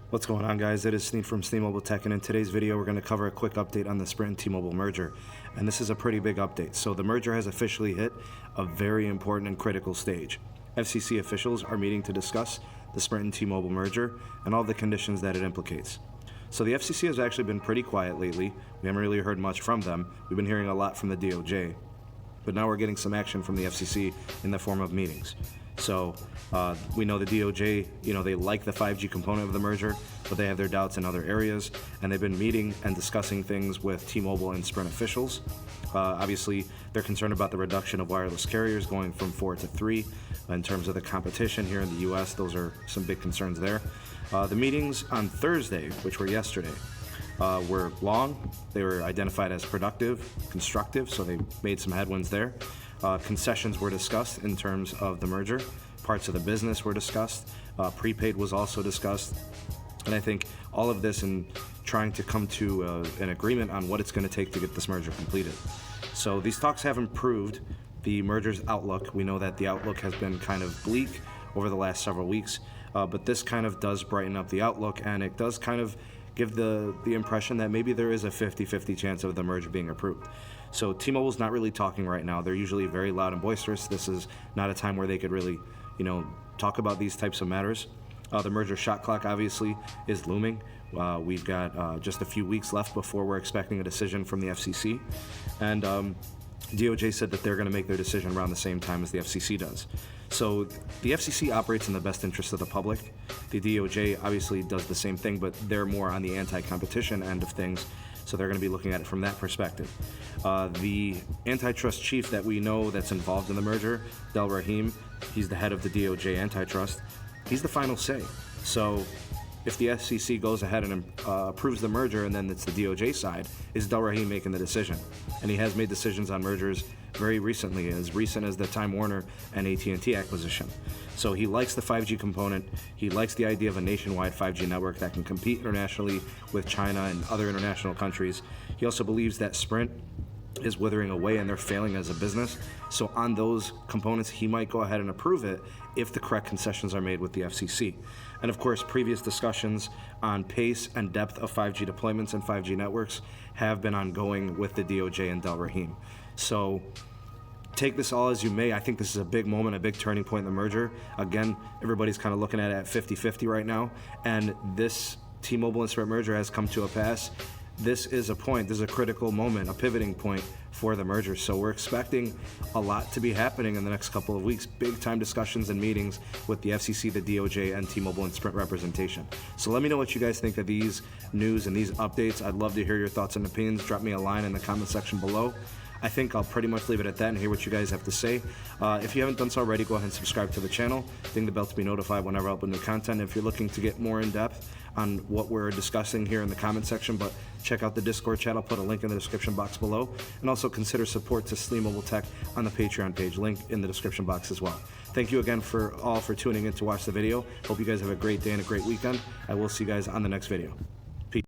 What's going on, guys? It is Sneed from Sneed Mobile Tech, and in today's video we're going to cover a quick update on the Sprint and T-Mobile merger. And this is a pretty big update. So the merger has officially hit a very important and critical stage. FCC officials are meeting to discuss the Sprint and T-Mobile merger and all the conditions that it implicates. So the FCC has actually been pretty quiet lately. We haven't really heard much from them. We've been hearing a lot from the DOJ. But now we're getting some action from the FCC in the form of meetings. So we know the DOJ, they like the 5G component of the merger, but they have their doubts in other areas, and they've been meeting and discussing things with T-Mobile and Sprint officials. Obviously, they're concerned about the reduction of wireless carriers going from 4 to 3. In terms of the competition here in the U.S., those are some big concerns there. The meetings on Thursday, which were yesterday, were long. They were identified as productive, constructive, so they made some headwinds there. Concessions were discussed in terms of the merger. Parts of the business were discussed. Prepaid was also discussed. And I think all of this in trying to come to an agreement on what it's going to take to get this merger completed. So these talks have improved the merger's outlook. We know that the outlook has been kind of bleak over the last several weeks, but this kind of does brighten up the outlook, and it does kind of give the impression that maybe there is a 50-50 chance of the merger being approved. So T-Mobile's not really talking right now. They're usually very loud and boisterous. This is not a time where they could really, talk about these types of matters. The merger shot clock obviously is looming. We've got just a few weeks left before we're expecting a decision from the FCC. And DOJ said that they're going to make their decision around the same time as the FCC does. So the FCC operates in the best interest of the public. The DOJ obviously does the same thing, but they're more on the anti-competition end of things, so they're going to be looking at it from that perspective. The antitrust chief that we know that's involved in the merger, Delrahim, he's the head of the DOJ antitrust. He's the final say. So if the FCC goes ahead and approves the merger, and then it's the DOJ side, is Delrahim making the decision? And he has made decisions on mergers very recently, as recent as the Time Warner and AT&T acquisition. So he likes the 5G component. He likes the idea of a nationwide 5G network that can compete internationally with China and other international countries. He also believes that Sprint is withering away and they're failing as a business. So on those components, he might go ahead and approve it if the correct concessions are made with the FCC. And of course, previous discussions on pace and depth of 5G deployments and 5G networks have been ongoing with the DOJ and Delrahim. So take this all as you may. I think this is a big moment, a big turning point in the merger. Again, everybody's kind of looking at it at 50-50 right now. And this T-Mobile and Sprint merger has come to a pass. This is a point, this is a critical moment, a pivoting point for the merger. So we're expecting a lot to be happening in the next couple of weeks. Big time discussions and meetings with the FCC, the DOJ, and T-Mobile and Sprint representation. So let me know what you guys think of these news and these updates. I'd love to hear your thoughts and opinions. Drop me a line in the comment section below. I think I'll pretty much leave it at that and hear what you guys have to say. If you haven't done so already, go ahead and subscribe to the channel. Ding the bell to be notified whenever I upload new content. If you're looking to get more in depth on what we're discussing here in the comment section, but check out the Discord chat. I'll put a link in the description box below. And also consider support to Sneed Mobile Tech on the Patreon page, link in the description box as well. Thank you again for tuning in to watch the video. Hope you guys have a great day and a great weekend. I will see you guys on the next video.